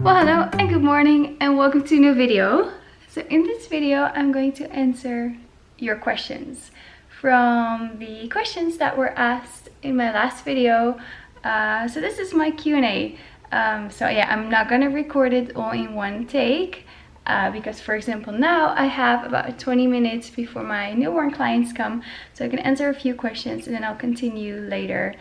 Well, hello and good morning and welcome to a new video. So in this video I'm going to answer your questions from the questions that were asked in my last video. So this is my Q&A. So yeah, I'm not gonna record it all in one take because, for example, now I have about 20 minutes before my newborn clients come, so I can answer a few questions and then I'll continue later.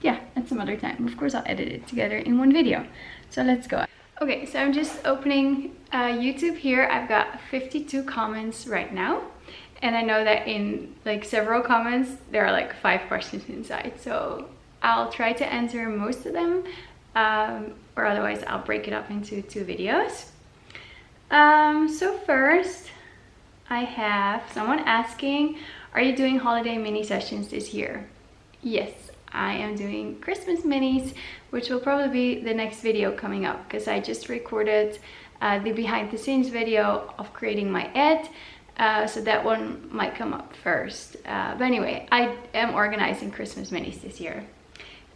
Yeah, at some other time. Of course, I'll edit it together in one video. So let's go. Okay, so I'm just opening YouTube here. I've got 52 comments right now. And I know that in like several comments, there are like 5 questions inside. So I'll try to answer most of them, or otherwise I'll break it up into 2 videos. So first, I have someone asking, are you doing holiday mini sessions this year? Yes. I am doing Christmas minis, which will probably be the next video coming up because I just recorded the behind the scenes video of creating my ad, so that one might come up first. But anyway, I am organizing Christmas minis this year.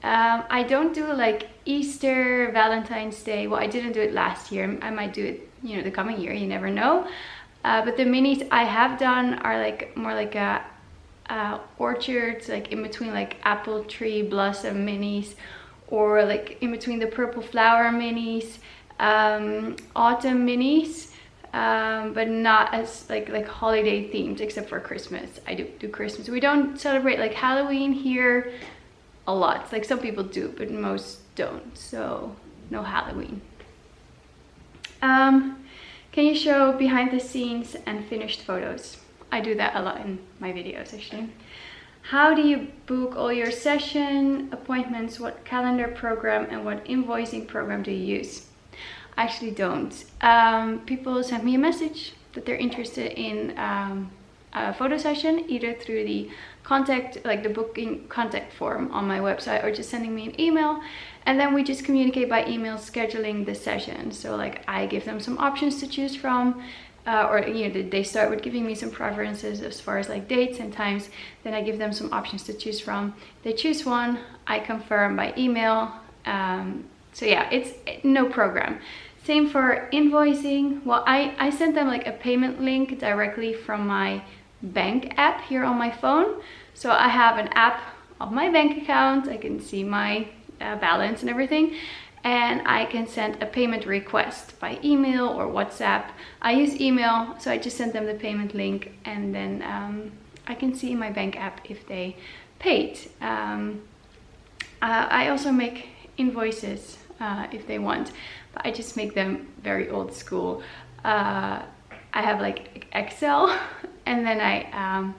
I don't do like Easter, Valentine's Day. Well, I didn't do it last year. I might do it, you know, the coming year. You never know. But the minis I have done are like more like a orchards, like in between like apple tree blossom minis, or like in between the purple flower minis, autumn minis, but not as like holiday themed, except for Christmas. I do Christmas. We don't celebrate like Halloween here a lot. Like some people do, but most don't, so no Halloween. Can you show behind the scenes and finished photos? I do that a lot in my videos actually. How do you book all your session appointments? What calendar program and what invoicing program do you use? I actually don't. People send me a message that they're interested in a photo session, either through the contact, like the booking contact form on my website, or just sending me an email, and then we just communicate by email scheduling the session. So like I give them some options to choose from. Or you know, they start with giving me some preferences as far as like dates and times, then I give them some options to choose from. They choose one, I confirm by email. So yeah, it's no program. Same for invoicing. Well, I sent them like a payment link directly from my bank app here on my phone. So I have an app of my bank account, I can see my balance and everything, and I can send a payment request by email or WhatsApp. I use email, so I just send them the payment link, and then I can see in my bank app if they paid. I also make invoices if they want, but I just make them very old school. I have like Excel, and then I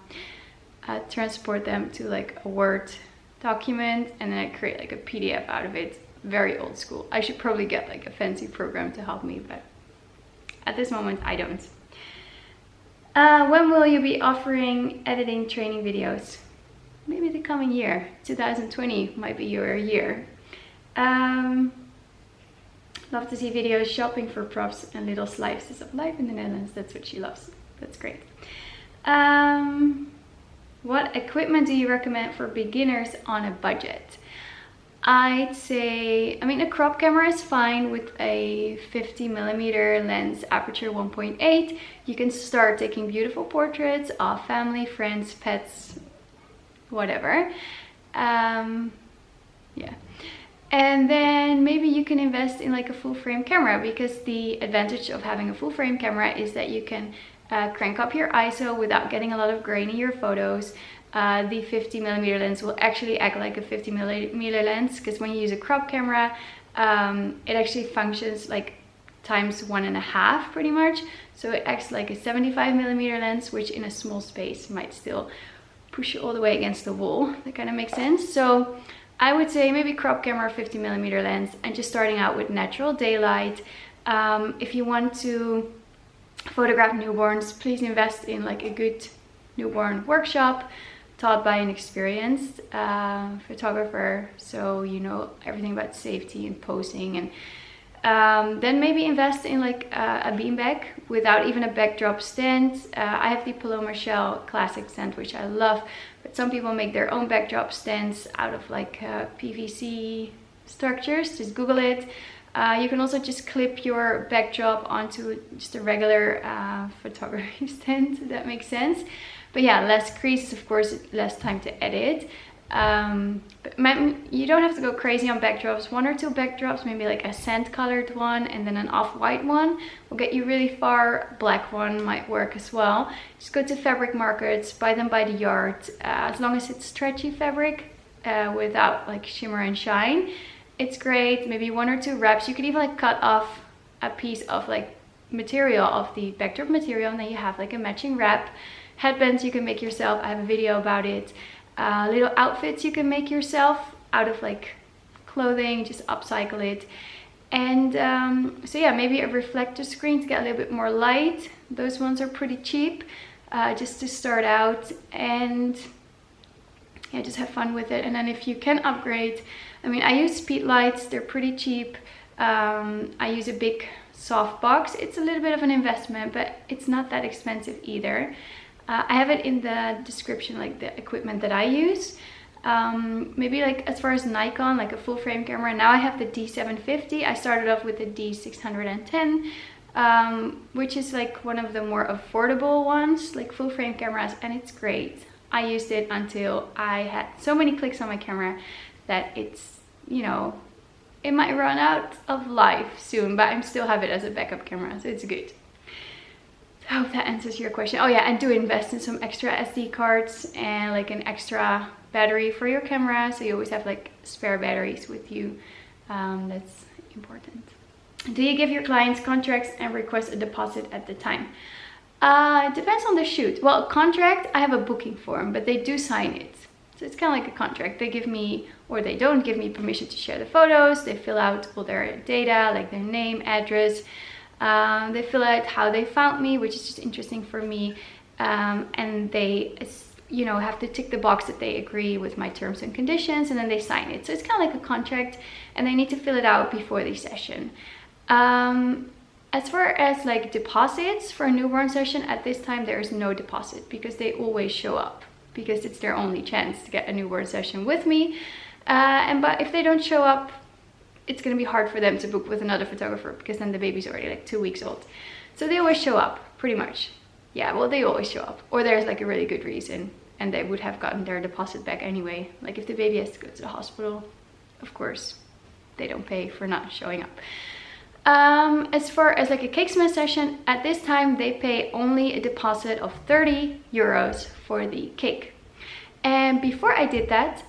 transport them to like a Word document, and then I create like a PDF out of it. Very old school. I should probably get like a fancy program to help me, but at this moment I don't. When will you be offering editing training videos? Maybe the coming year. 2020 might be your year. Love to see videos shopping for props and little slices of life in the Netherlands. That's what she loves. That's great. What equipment do you recommend for beginners on a budget? I'd say, I mean, a crop camera is fine with a 50mm lens, aperture 1.8. You can start taking beautiful portraits of family, friends, pets, whatever. Yeah. And then maybe you can invest in like a full frame camera, because the advantage of having a full frame camera is that you can crank up your ISO without getting a lot of grain in your photos. The 50mm lens will actually act like a 50mm lens, because when you use a crop camera, it actually functions like times 1.5 pretty much. So it acts like a 75mm lens, which in a small space might still push you all the way against the wall. That kind of makes sense. So I would say maybe crop camera, 50mm lens, and just starting out with natural daylight. If you want to photograph newborns, please invest in like a good newborn workshop taught by an experienced photographer, so you know everything about safety and posing. And then maybe invest in like a beanbag without even a backdrop stand. I have the Paloma Shell classic stand, which I love, but some people make their own backdrop stands out of like PVC structures. Just Google it. You can also just clip your backdrop onto just a regular photography stand, if that makes sense. But yeah, less creases, of course, less time to edit. But you don't have to go crazy on backdrops. 1 or 2 backdrops, maybe like a sand colored one and then an off-white one will get you really far. Black one might work as well. Just go to fabric markets, buy them by the yard, as long as it's stretchy fabric without like shimmer and shine, it's great. Maybe 1 or 2 wraps. You could even like cut off a piece of like material of the backdrop material, and then you have like a matching wrap. Headbands you can make yourself, I have a video about it. Little outfits you can make yourself out of like clothing, just upcycle it. And so yeah, maybe a reflector screen to get a little bit more light. Those ones are pretty cheap, just to start out. And yeah, just have fun with it. And then if you can upgrade, I mean, I use Speedlites, they're pretty cheap. I use a big softbox. It's a little bit of an investment, but it's not that expensive either. I have it in the description, like the equipment that I use. Maybe like as far as Nikon, like a full frame camera. Now I have the D750. I started off with the D610, which is like one of the more affordable ones, like full frame cameras, and it's great. I used it until I had so many clicks on my camera that it's, you know, it might run out of life soon, but I still have it as a backup camera, so it's good. I hope that answers your question. Oh yeah, and do invest in some extra SD cards and like an extra battery for your camera, so you always have like spare batteries with you. That's important. Do you give your clients contracts and request a deposit at the time? It depends on the shoot. Well, contract, I have a booking form, but they do sign it. So it's kind of like a contract. They give me, or they don't give me, permission to share the photos. They fill out all their data, like their name, address. They fill out how they found me, which is just interesting for me, and they, you know, have to tick the box that they agree with my terms and conditions, and then they sign it. So it's kind of like a contract, and they need to fill it out before the session. As far as like deposits for a newborn session, at this time there is no deposit because they always show up, because it's their only chance to get a newborn session with me. But if they don't show up, it's going to be hard for them to book with another photographer, because then the baby's already like 2 weeks old. So they always show up, pretty much. Yeah, well, they always show up. Or there's like a really good reason, and they would have gotten their deposit back anyway. Like if the baby has to go to the hospital, of course, they don't pay for not showing up. As far as like a cake smash session, at this time they pay only a deposit of 30 euros for the cake. And before I did that,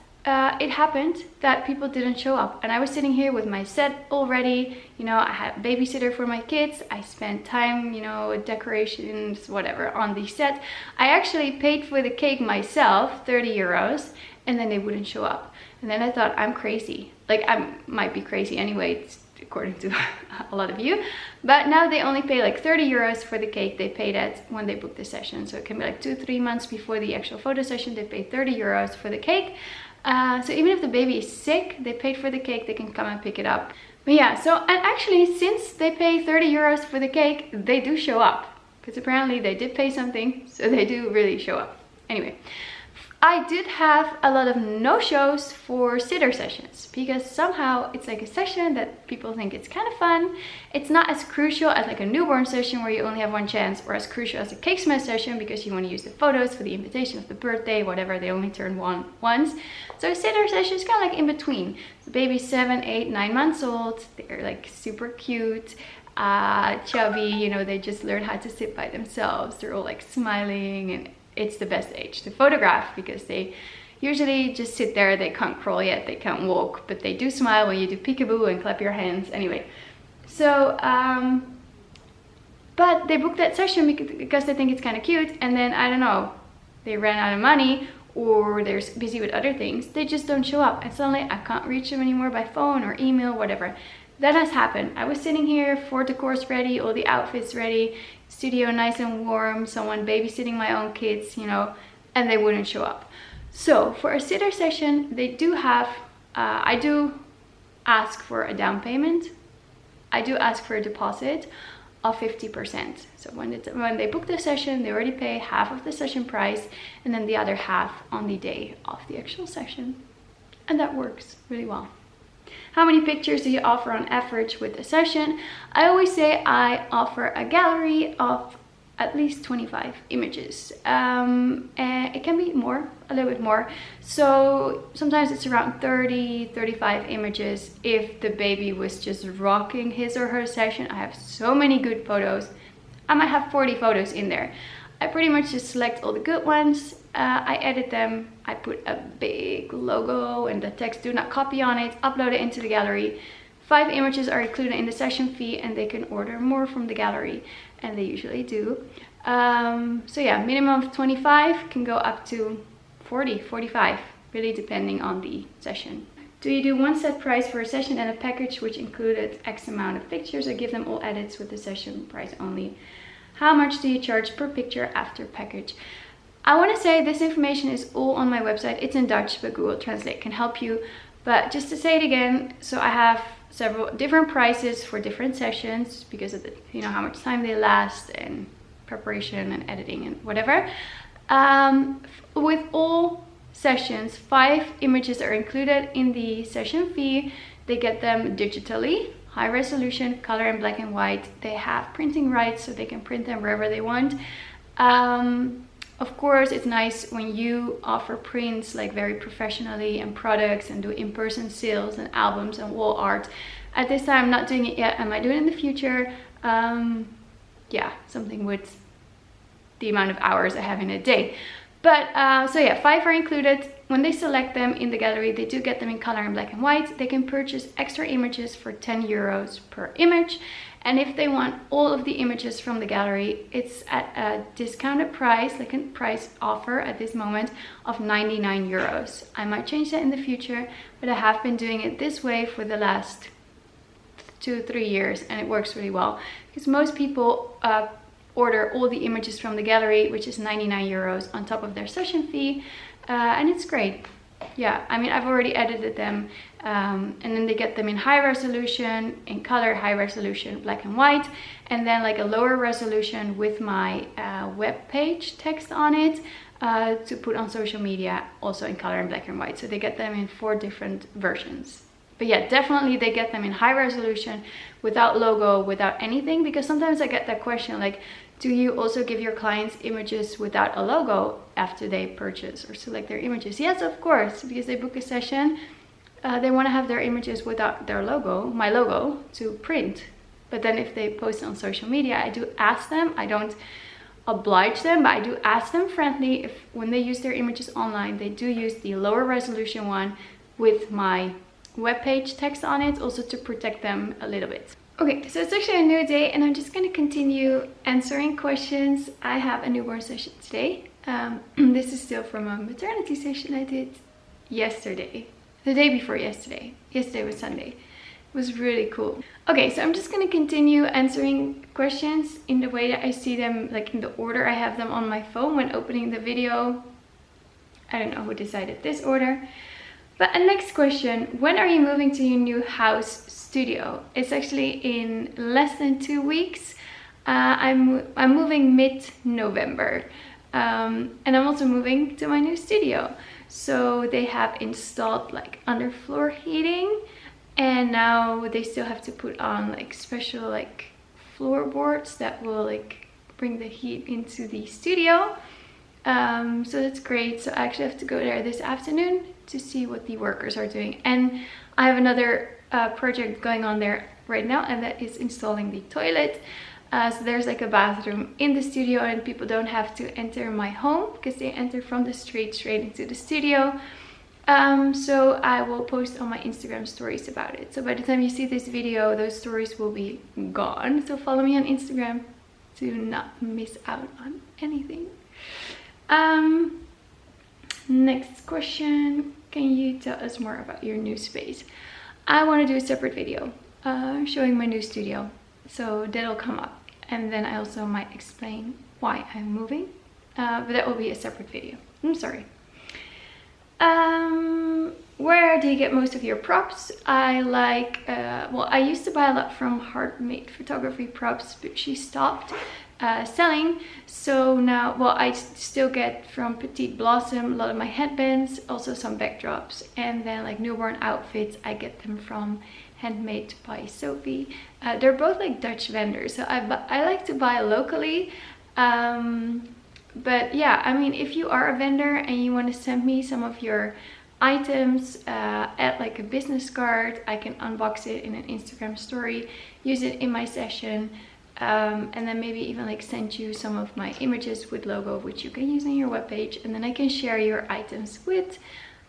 it happened that people didn't show up, and I was sitting here with my set already. You know, I had a babysitter for my kids. I spent time, you know, decorations, whatever, on the set. I actually paid for the cake myself, 30 euros, and then they wouldn't show up. And then I thought, I'm crazy. Like, I might be crazy anyway, according to a lot of you. But now they only pay like 30 euros for the cake. They pay that when they book the session. So it can be like 2-3 months before the actual photo session. They pay 30 euros for the cake. So even if the baby is sick, they paid for the cake, they can come and pick it up. But yeah, so, and actually, since they pay 30 euros for the cake, they do show up. Because apparently they did pay something, so they do really show up. Anyway, I did have a lot of no-shows for sitter sessions, because somehow it's like a session that people think it's kind of fun. It's not as crucial as like a newborn session where you only have one chance, or as crucial as a cake smash session because you want to use the photos for the invitation of the birthday, whatever, they only turn one once. So a sitter session is kind of like in between. The baby's 7, 8, 9 months old, they're like super cute, chubby, you know, they just learn how to sit by themselves, they're all like smiling, and it's the best age to photograph because they usually just sit there. They can't crawl yet, they can't walk, but they do smile when you do peekaboo and clap your hands. Anyway, so but they booked that session because they think it's kind of cute, and then I don't know, they ran out of money or they're busy with other things, they just don't show up, and suddenly I can't reach them anymore by phone or email, whatever. That has happened. I was sitting here, 4 decors ready, all the outfits ready, studio nice and warm, someone babysitting my own kids, you know, and they wouldn't show up. So for a sitter session, they do have, I do ask for a down payment. I do ask for a deposit of 50%. So when they book the session, they already pay half of the session price, and then the other half on the day of the actual session. And that works really well. How many pictures do you offer on average with a session? I always say I offer a gallery of at least 25 images. And it can be more, a little bit more. So sometimes it's around 30, 35 images if the baby was just rocking his or her session. I have so many good photos. I might have 40 photos in there. I pretty much just select all the good ones. I edit them. I put a big logo and the text "do not copy" on it, upload it into the gallery. 5 images are included in the session fee and they can order more from the gallery, and they usually do. So yeah, minimum of 25, can go up to 40, 45, really depending on the session. Do you do one set price for a session and a package which included X amount of pictures, or give them all edits with the session price only? How much do you charge per picture after package? I want to say this information is all on my website. It's in Dutch, but Google Translate can help you. But just to say it again, so I have several different prices for different sessions because of the, you know, how much time they last and preparation and editing and whatever. With all sessions, 5 images are included in the session fee. They get them digitally, high resolution, color and black and white. They have printing rights, so they can print them wherever they want. Of course, it's nice when you offer prints like very professionally and products and do in-person sales and albums and wall art. At this time, I'm not doing it yet. I might do it in the future. Yeah, something with the amount of hours I have in a day. But so yeah, 5 are included. When they select them in the gallery, they do get them in color and black and white. They can purchase extra images for 10 euros per image. And if they want all of the images from the gallery, it's at a discounted price, like a price offer at this moment of 99 euros. I might change that in the future, but I have been doing it this way for the last 2-3 years, and it works really well because most people order all the images from the gallery, which is 99 euros on top of their session fee, and it's great. Yeah, I mean, I've already edited them, and then they get them in high resolution, in color, high resolution, black and white, and then like a lower resolution with my web page text on it to put on social media, also in color and black and white. So they get them in 4 different versions. But yeah, definitely they get them in high resolution, without logo, without anything, because sometimes I get that question like, do you also give your clients images without a logo after they purchase or select their images? Yes, of course, because they book a session. They want to have their images without their logo, my logo, to print. But then if they post on social media, I do ask them. I don't oblige them, but I do ask them friendly if when they use their images online, they do use the lower resolution one with my webpage text on it, also to protect them a little bit. Okay, so it's actually a new day and I'm just going to continue answering questions. I have a newborn session today. This is still from a maternity session I did yesterday, the day before yesterday. Yesterday was Sunday. It was really cool. Okay, so I'm just going to continue answering questions in the way that I see them, like in the order I have them on my phone when opening the video. I don't know who decided this order. But next question, when are you moving to your new house studio? It's actually in less than 2 weeks. I'm moving mid-November. And I'm also moving to my new studio. So they have installed like underfloor heating, and now they still have to put on like special like floorboards that will like bring the heat into the studio. So that's great. So I actually have to go there this afternoon to see what the workers are doing. And I have another project going on there right now, and that is installing the toilet. So there's like a bathroom in the studio, and people don't have to enter my home because they enter from the street straight into the studio. So I will post on my Instagram stories about it. So by the time you see this video, those stories will be gone. So follow me on Instagram to not miss out on anything. Next question, can you tell us more about your new space? I want to do a separate video showing my new studio, so that'll come up, and then I also might explain why I'm moving, but that will be a separate video. I'm sorry. Where do you get most of your props? I like, well, I used to buy a lot from Heartmate Photography props, but she stopped selling. So now, well, I still get from Petite Blossom a lot of my headbands, also some backdrops, and then like newborn outfits, I get them from Handmade by Sophie. They're both like Dutch vendors, so I like to buy locally. But yeah, I mean, if you are a vendor and you want to send me some of your items, add like a business card, I can unbox it in an Instagram story, use it in my session, and then maybe even like send you some of my images with logo, which you can use on your webpage, and then I can share your items with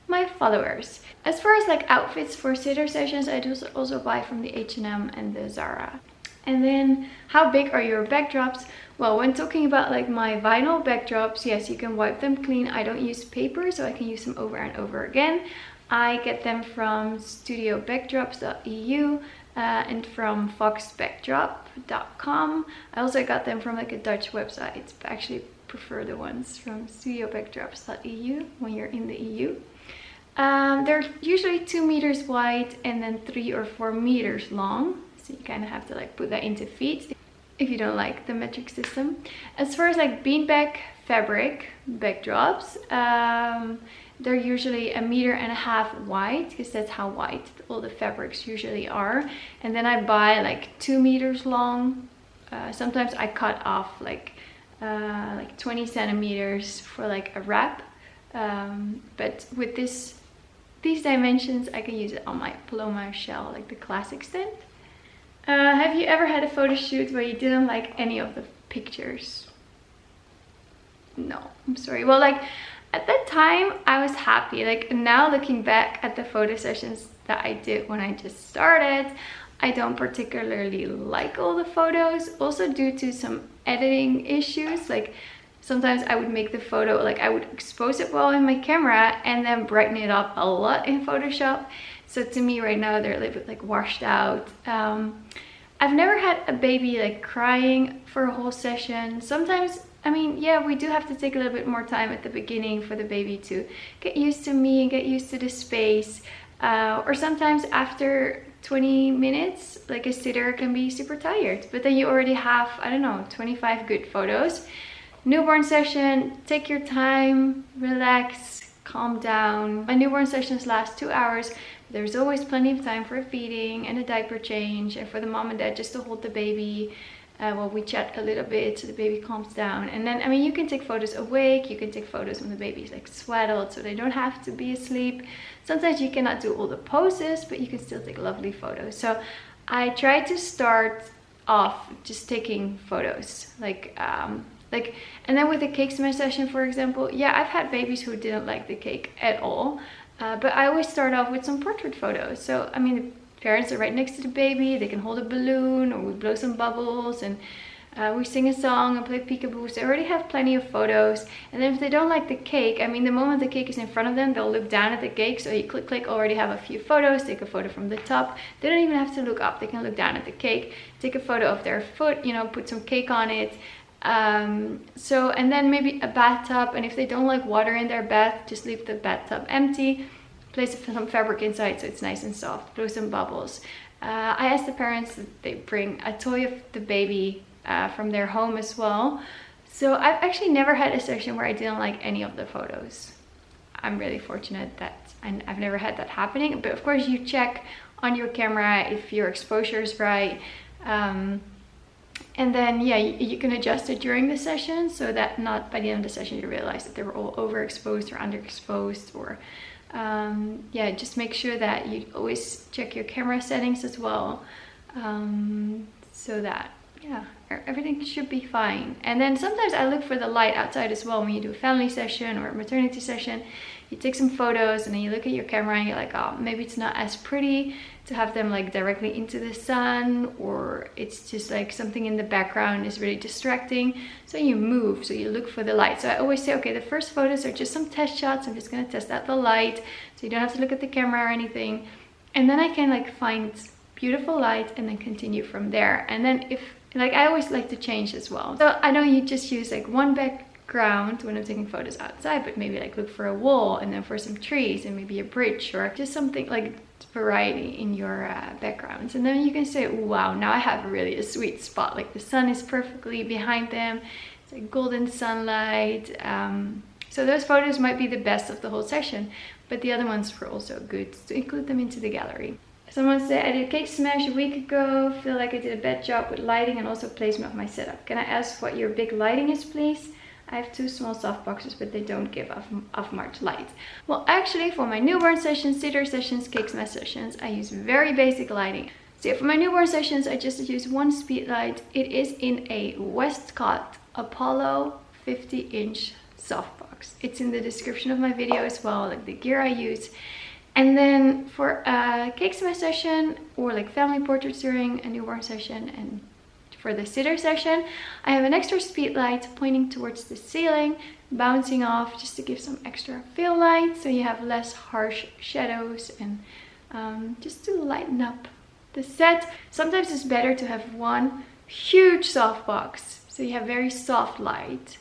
my followers. As far as like outfits for sitter sessions, I do also buy from the H&M and the Zara. And then how big are your backdrops? Well, when talking about like my vinyl backdrops, yes, you can wipe them clean. I don't use paper, so I can use them over and over again. I get them from studiobackdrops.eu and from foxbackdrop.com. I also got them from like a Dutch website, but I actually prefer the ones from studiobackdrops.eu when you're in the EU. They're usually 2 meters wide and then 3 or 4 meters long. So you kind of have to like put that into feet if you don't like the metric system. As far as like beanbag fabric backdrops, they're usually 1.5 meters wide, because that's how wide all the fabrics usually are. And then I buy like 2 meters long. Sometimes I cut off like 20 centimeters for like a wrap. But with these dimensions, I can use it on my Paloma shell, like the classic stand. Have you ever had a photo shoot where you didn't like any of the pictures? No, I'm sorry. Well, like at that time I was happy. Like now looking back at the photo sessions that I did when I just started, I don't particularly like all the photos, also due to some editing issues. Like sometimes I would make the photo, like I would expose it well in my camera and then brighten it up a lot in Photoshop. So to me right now they're a little bit like washed out. I've never had a baby like crying for a whole session. Sometimes, I mean, yeah, we do have to take a little bit more time at the beginning for the baby to get used to me and get used to the space. Or sometimes after 20 minutes, like a sitter can be super tired, but then you already have, I don't know, 25 good photos. Newborn session, take your time, relax, calm down. My newborn sessions last 2 hours. There's always plenty of time for feeding and a diaper change, and for the mom and dad just to hold the baby while we chat a little bit so the baby calms down. And then, I mean, you can take photos awake, you can take photos when the baby's like swaddled, so they don't have to be asleep. Sometimes you cannot do all the poses, but you can still take lovely photos. So I try to start off just taking photos, and then with the cake smash session, for example, yeah, I've had babies who didn't like the cake at all. But I always start off with some portrait photos. So, I mean, the parents are right next to the baby. They can hold a balloon, or we blow some bubbles, and we sing a song and play peekaboo. So I already have plenty of photos. And then if they don't like the cake, I mean, the moment the cake is in front of them, they'll look down at the cake. So you click, already have a few photos. Take a photo from the top. They don't even have to look up. They can look down at the cake. Take a photo of their foot, you know, put some cake on it. And then maybe a bathtub, and if they don't like water in their bath, just leave the bathtub empty, place some fabric inside so it's nice and soft, blow some bubbles. I asked the parents that they bring a toy of the baby from their home as well. So I've actually never had a session where I didn't like any of the photos. I'm really fortunate that I've never had that happening, but of course you check on your camera if your exposure is right. And then, yeah, you can adjust it during the session so that not by the end of the session you realize that they were all overexposed or underexposed, or yeah, just make sure that you always check your camera settings as well, so that, yeah, everything should be fine. And then sometimes I look for the light outside as well when you do a family session or a maternity session. You take some photos and then you look at your camera and you're like, oh, maybe it's not as pretty to have them like directly into the sun, or it's just like something in the background is really distracting. So you move, so you look for the light. So I always say, okay, the first photos are just some test shots. I'm just gonna test out the light, so you don't have to look at the camera or anything. And then I can like find beautiful light and then continue from there. And then if, like, I always like to change as well. So I don't just use like one background when I'm taking photos outside, but maybe like look for a wall and then for some trees and maybe a bridge or just something like variety in your backgrounds. And then you can say, wow, now I have really a sweet spot, like the sun is perfectly behind them, it's like golden sunlight. So those photos might be the best of the whole session, but the other ones were also good to include them into the gallery. Someone said, I did a cake smash a week ago, feel like I did a bad job with lighting and also placement of my setup. Can I ask what your big lighting is, please? I have 2 small soft boxes, but they don't give off much light. Well, actually for my newborn sessions, sitter sessions, cake smash sessions, I use very basic lighting. So for my newborn sessions, I just use one Speedlite. It is in a Westcott Apollo 50-inch softbox. It's in the description of my video as well, like the gear I use. And then for a cake smash session or like family portraits during a newborn session, and for the sitter session, I have an extra Speedlite pointing towards the ceiling, bouncing off just to give some extra fill light, so you have less harsh shadows and just to lighten up the set. Sometimes it's better to have one huge softbox, so you have very soft light.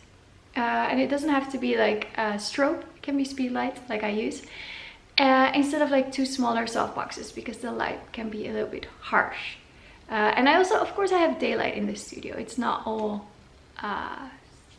And it doesn't have to be like a strobe, it can be Speedlite like I use. Instead of like 2 smaller softboxes, because the light can be a little bit harsh. And I also, of course, I have daylight in the studio. It's not all,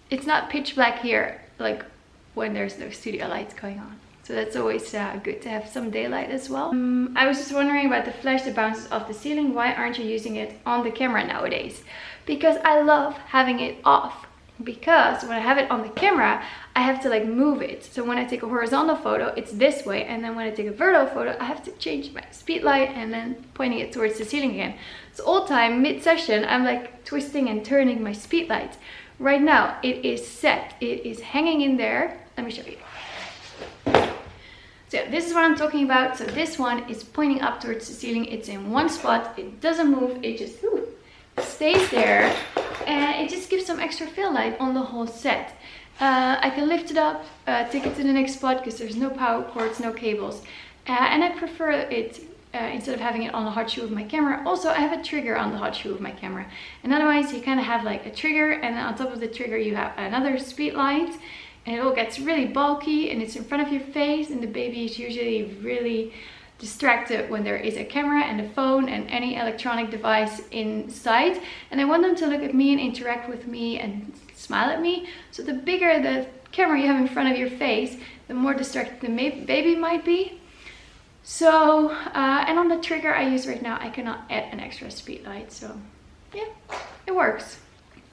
it's not pitch black here, like when there's no studio lights going on. So that's always good to have some daylight as well. I was just wondering about the flash that bounces off the ceiling. Why aren't you using it on the camera nowadays? Because I love having it off. Because when I have it on the camera, I have to like move it. So when I take a horizontal photo, it's this way. And then when I take a vertical photo, I have to change my Speedlite and then pointing it towards the ceiling again. So all time, mid-session, I'm like twisting and turning my Speedlite. Right now, it is set. It is hanging in there. Let me show you. So this is what I'm talking about. So this one is pointing up towards the ceiling. It's in one spot. It doesn't move. It just stays there. And it just gives some extra fill light on the whole set. I can lift it up, take it to the next spot because there's no power cords, no cables. And I prefer it instead of having it on the hot shoe of my camera. Also, I have a trigger on the hot shoe of my camera. And otherwise, you kind of have like a trigger, and then on top of the trigger, you have another Speedlite. And it all gets really bulky, and it's in front of your face, and the baby is usually really distracted when there is a camera and a phone and any electronic device inside, and I want them to look at me and interact with me and smile at me. So the bigger the camera you have in front of your face, the more distracted the baby might be. So and on the trigger I use right now, I cannot add an extra Speedlite, so yeah, it works.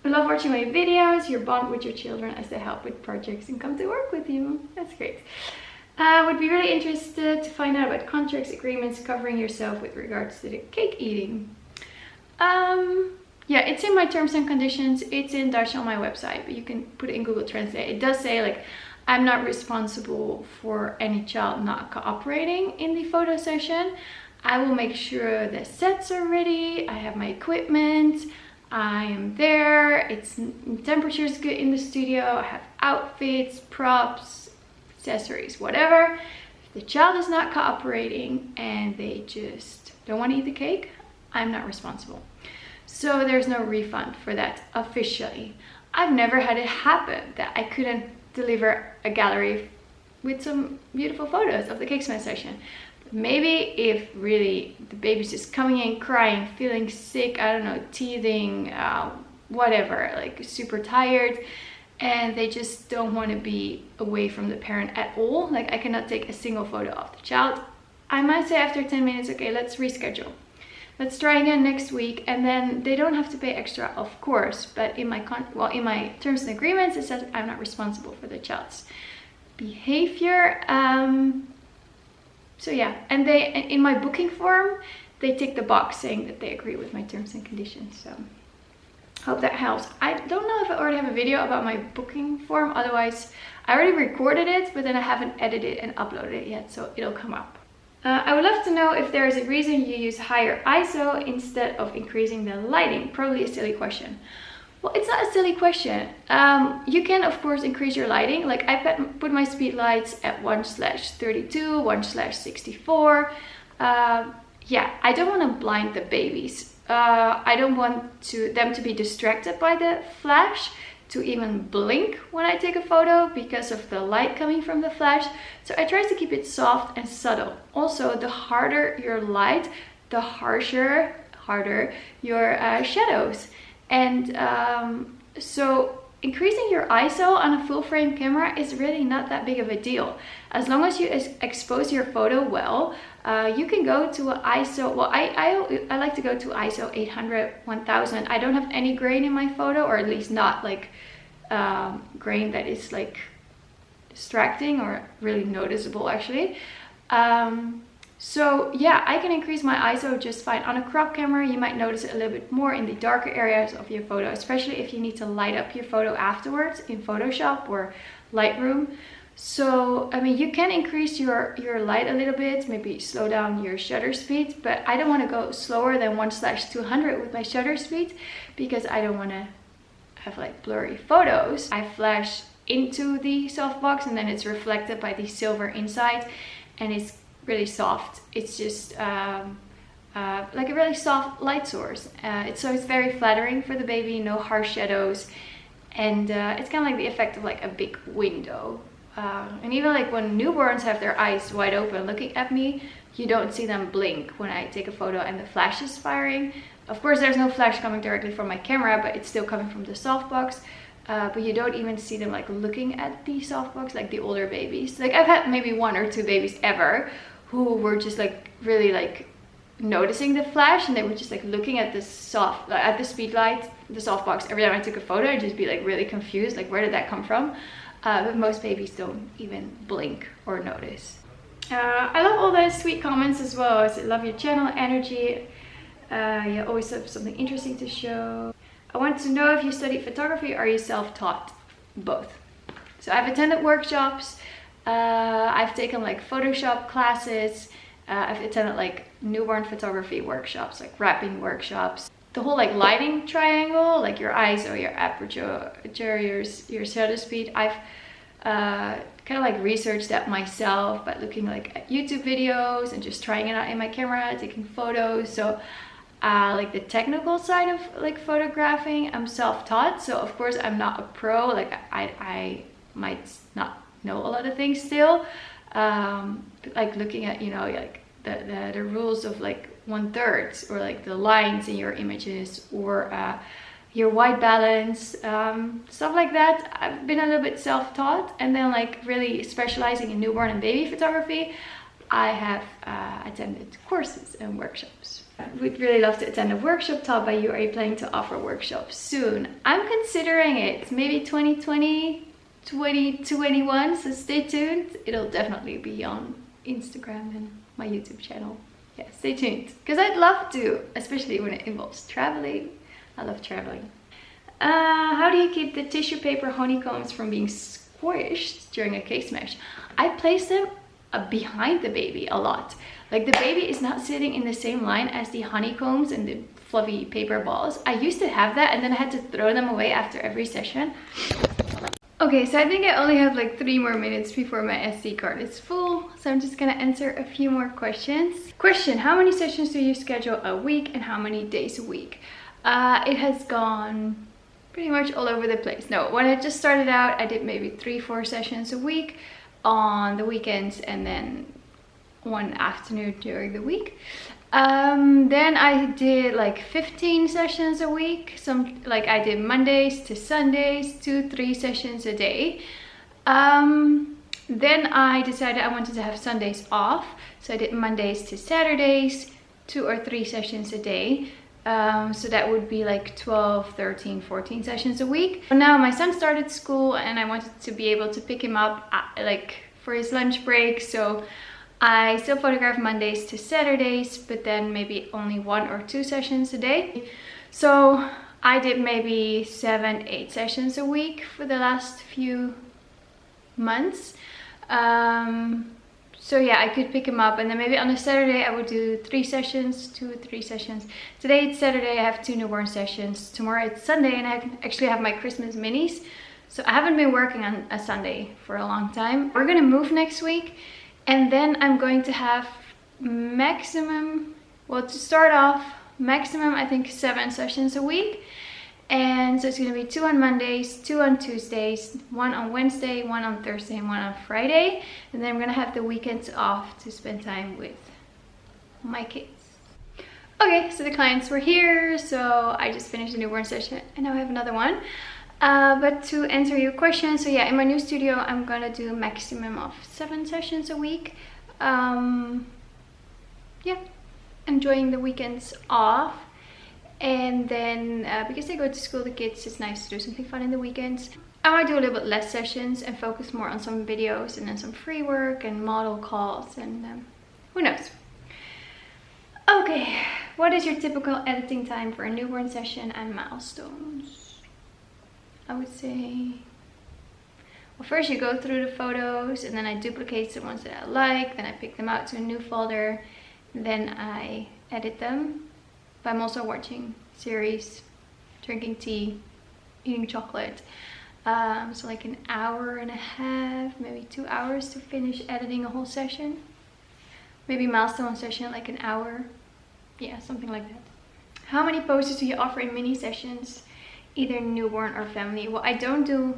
I love watching my videos. You bond with your children as they help with projects and come to work with you. That's great. Would be really interested to find out about contracts, agreements, covering yourself with regards to the cake eating. Yeah, it's in my terms and conditions. It's in Dutch on my website, but you can put it in Google Translate. It does say like, I'm not responsible for any child not cooperating in the photo session. I will make sure the sets are ready. I have my equipment. I am there. It's temperature is good in the studio. I have outfits, props, accessories, whatever. If the child is not cooperating and they just don't want to eat the cake, I'm not responsible. So there's no refund for that officially. I've never had it happen that I couldn't deliver a gallery with some beautiful photos of the cake smash session. Maybe if really the baby's just coming in crying, feeling sick, I don't know, teething, whatever, like super tired, and they just don't want to be away from the parent at all, like I cannot take a single photo of the child, I might say after 10 minutes, okay, let's reschedule. Let's try again next week, and then they don't have to pay extra, of course, but in my in my terms and agreements, it says I'm not responsible for the child's behavior. So yeah, and they, in my booking form, they tick the box saying that they agree with my terms and conditions. So hope that helps. I don't know if I already have a video about my booking form. Otherwise, I already recorded it, but then I haven't edited and uploaded it yet, so it'll come up. I would love to know if there is a reason you use higher ISO instead of increasing the lighting. Probably a silly question. Well, it's not a silly question. You can, of course, increase your lighting. Like I put my speedlights at 1/32, 1/64. Yeah, I don't want to blind the babies. I don't want them to be distracted by the flash. to even blink when I take a photo because of the light coming from the flash. So I try to keep it soft and subtle. Also, the harder your light, the harder your shadows. And so increasing your ISO on a full frame camera is really not that big of a deal. As long as you expose your photo well, you can go to an ISO, well, I like to go to ISO 800, 1000. I don't have any grain in my photo, or at least not like grain that is like distracting or really noticeable actually. So yeah, I can increase my ISO just fine. On a crop camera, you might notice it a little bit more in the darker areas of your photo, especially if you need to light up your photo afterwards in Photoshop or Lightroom. So, I mean, you can increase your light a little bit, maybe slow down your shutter speed, but I don't want to go slower than 1/200 with my shutter speed because I don't want to have like blurry photos. I flash into the softbox and then it's reflected by the silver inside, and it's really soft. It's just like a really soft light source. So it's very flattering for the baby, no harsh shadows, and it's kind of like the effect of like a big window. And even like when newborns have their eyes wide open looking at me, you don't see them blink when I take a photo and the flash is firing. Of course, there's no flash coming directly from my camera, but it's still coming from the softbox. But you don't even see them like looking at the softbox like the older babies. Like I've had maybe 1 or 2 babies ever who were just like really like noticing the flash, and they were just like looking at the Speedlite, the softbox. Every time I took a photo, I'd just be like really confused, like where did that come from? But most babies don't even blink or notice. I love all those sweet comments as well. I love your channel energy. You always have something interesting to show. I want to know if you study photography or are you self-taught? Both. So I've attended workshops. I've taken like Photoshop classes. I've attended like newborn photography workshops, like wrapping workshops. The whole like lighting triangle, like your eyes or your aperture, your shutter speed. I've kind of like researched that myself by looking like at YouTube videos and just trying it out in my camera, taking photos. So like the technical side of like photographing, I'm self-taught. So of course I'm not a pro. Like I might not know a lot of things still. Like looking at, you know, like the rules of like 1/3 or like the lines in your images, or your white balance, stuff like that. I've been a little bit self-taught, and then like really specializing in newborn and baby photography, I have attended courses and workshops. We'd really love to attend a workshop taught by you. Are you planning to offer workshops soon? I'm considering it, maybe 2020, 2021, so stay tuned. It'll definitely be on Instagram and my YouTube channel. Yeah, stay tuned, because I'd love to, especially when it involves traveling. I love traveling. How do you keep the tissue paper honeycombs from being squished during a cake smash? I place them behind the baby a lot. Like the baby is not sitting in the same line as the honeycombs and the fluffy paper balls. I used to have that, and then I had to throw them away after every session. Okay, so I think I only have like 3 more minutes before my SD card is full, so I'm just gonna answer a few more questions. Question: how many sessions do you schedule a week, and how many days a week? It has gone pretty much all over the place. No, when I just started out, I did maybe 3-4 sessions a week on the weekends, and then 1 afternoon during the week. Then I did like 15 sessions a week. Like I did Mondays to Sundays, 2-3 sessions a day. Then I decided I wanted to have Sundays off, so I did Mondays to Saturdays, 2 or 3 sessions a day. So that would be like 12, 13, 14 sessions a week. But now my son started school, and I wanted to be able to pick him up like for his lunch break. So I still photograph Mondays to Saturdays, but then maybe only 1 or 2 sessions a day. So I did maybe 7-8 sessions a week for the last few months. So yeah, I could pick him up, and then maybe on a Saturday I would do 3 sessions, 2 or 3 sessions. Today it's Saturday, I have 2 newborn sessions. Tomorrow it's Sunday, and I actually have my Christmas minis. So I haven't been working on a Sunday for a long time. We're gonna move next week, and then I'm going to have maximum, well, to start off, maximum I think 7 sessions a week. And so it's going to be 2 on Mondays, 2 on Tuesdays, 1 on Wednesday, 1 on Thursday, and 1 on Friday. And then I'm going to have the weekends off to spend time with my kids. Okay, so the clients were here, so I just finished a newborn session and now I have another one. But to answer your question, so yeah, in my new studio I'm gonna do a maximum of 7 sessions a week. Yeah, enjoying the weekends off. And then because they go to school, the kids, it's nice to do something fun in the weekends. I might do a little bit less sessions and focus more on some videos and then some free work and model calls and who knows. Okay, what is your typical editing time for a newborn session and milestones? I would say, well, first you go through the photos and then I duplicate the ones that I like, then I pick them out to a new folder, then I edit them. But I'm also watching series, drinking tea, eating chocolate. So like an hour and a half, maybe 2 hours to finish editing a whole session. Maybe milestone session like an hour. Yeah, something like that. How many poses do you offer in mini sessions, either newborn or family? Well, I don't do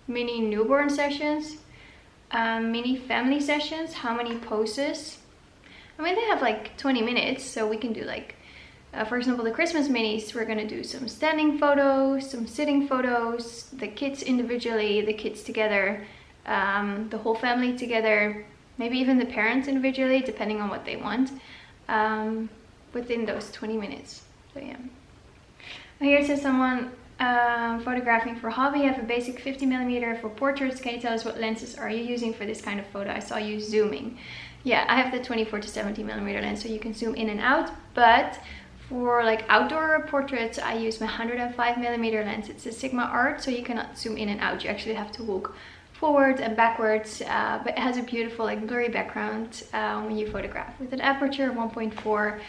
mini newborn sessions. Mini family sessions, how many poses? I mean, they have like 20 minutes, so we can do like, for example, the Christmas minis, we're gonna do some standing photos, some sitting photos, the kids individually, the kids together, the whole family together, maybe even the parents individually, depending on what they want, within those 20 minutes. So yeah. Here it says someone photographing for hobby, have a basic 50mm for portraits. Can you tell us what lenses are you using for this kind of photo? I saw you zooming. Yeah, I have the 24 to 70mm lens, so you can zoom in and out. But for like outdoor portraits, I use my 105mm lens. It's a Sigma Art, so you cannot zoom in and out. You actually have to walk forwards and backwards, but it has a beautiful like blurry background when you photograph. With an aperture 1.4,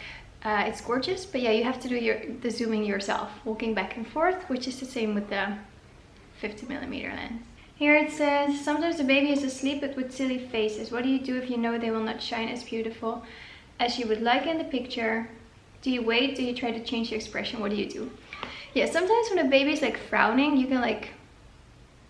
it's gorgeous, but yeah, you have to do the zooming yourself, walking back and forth, which is the same with the 50mm lens. Here it says, sometimes the baby is asleep but with silly faces. What do you do if you know they will not shine as beautiful as you would like in the picture? Do you wait? Do you try to change the expression? What do you do? Yeah, sometimes when a baby is like frowning, you can like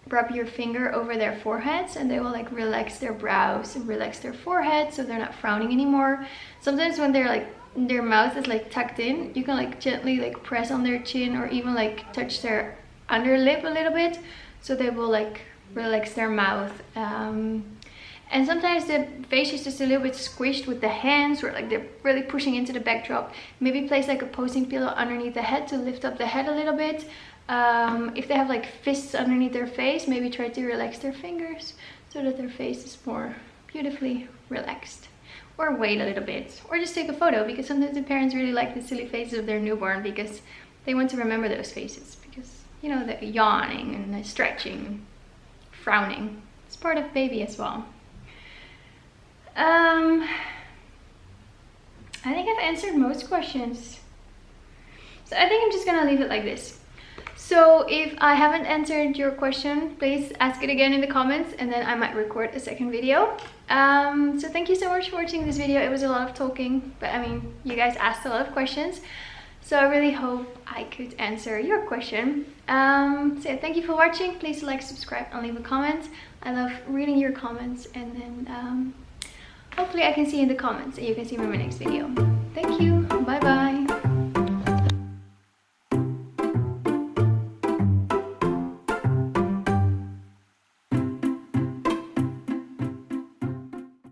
rub your finger over their foreheads and they will like relax their brows and relax their forehead so they're not frowning anymore. Sometimes when they're like, their mouth is like tucked in, you can like gently like press on their chin or even like touch their underlip a little bit so they will like relax their mouth. And sometimes the face is just a little bit squished with the hands, or like they're really pushing into the backdrop. Maybe place like a posing pillow underneath the head to lift up the head a little bit. If they have like fists underneath their face, maybe try to relax their fingers so that their face is more beautifully relaxed. Or wait a little bit, or just take a photo, because sometimes the parents really like the silly faces of their newborn because they want to remember those faces, because you know, the yawning and the stretching, frowning, it's part of baby as well. I think I've answered most questions, so I think I'm just gonna leave it like this. So if I haven't answered your question, please ask it again in the comments and then I might record a second video. So thank you so much for watching this video. It was a lot of talking, but I mean, you guys asked a lot of questions, so I really hope I could answer your question. So yeah, thank you for watching. Please like, subscribe and leave a comment. I love reading your comments, and then hopefully I can see you in the comments and you can see me in my next video. Thank you.